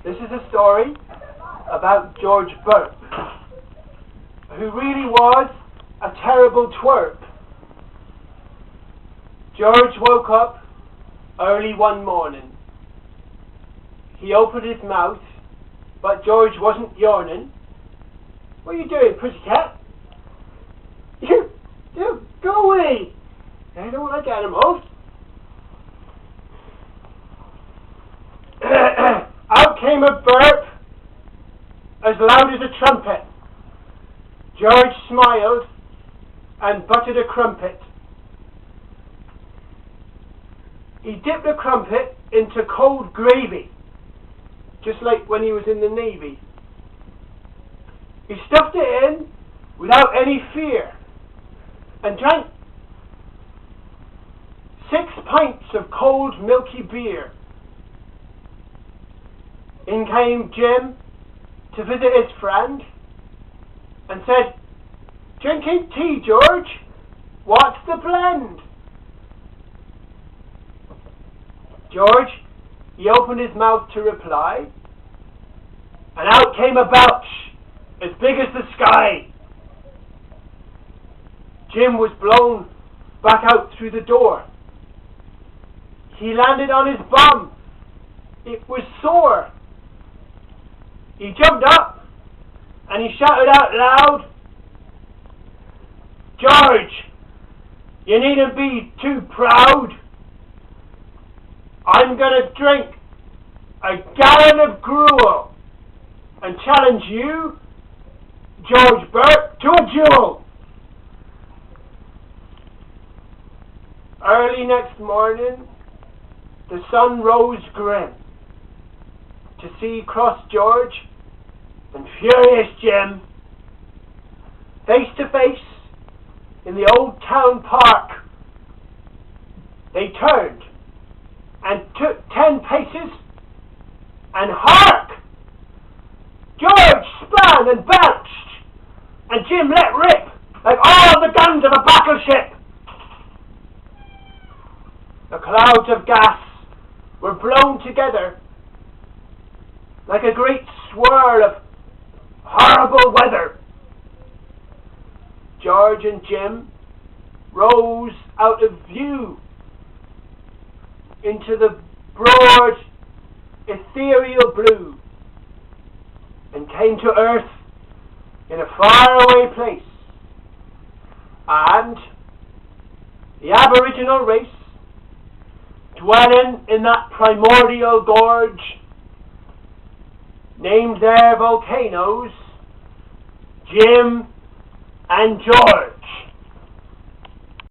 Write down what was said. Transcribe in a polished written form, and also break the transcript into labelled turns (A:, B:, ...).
A: This is a story about George Burp, who really was a terrible twerp. George woke up early one morning. He opened his mouth, but George wasn't yawning. "What are you doing, pussycat?" You go away! I don't like animals. Out came a burp as loud as a trumpet. George smiled and buttered a crumpet. He dipped the crumpet into cold gravy, just like when he was in the Navy. He stuffed it in without any fear and drank 6 pints of cold milky beer. In came Jim to visit his friend and said, "Drinking tea, George? What's the blend?" George, he opened his mouth to reply, and out came a belch as big as the sky. Jim was blown back out through the door. He landed on his bum. It was sore. He jumped up and he shouted out loud, "George, you needn't be too proud. I'm going to drink a gallon of gruel and challenge you, George Burp, to a duel." Early next morning, the sun rose grim to see cross George and furious Jim face to face in the old town park. They turned and took 10 paces, and hark! George spun and bounced, and Jim let rip like all the guns of a battleship. The clouds of gas were blown together like a great swirl of horrible weather. George and Jim rose out of view into the broad, ethereal blue and came to earth in a faraway place. And the Aboriginal race, dwelling in that primordial gorge, named their volcanoes Jim and George.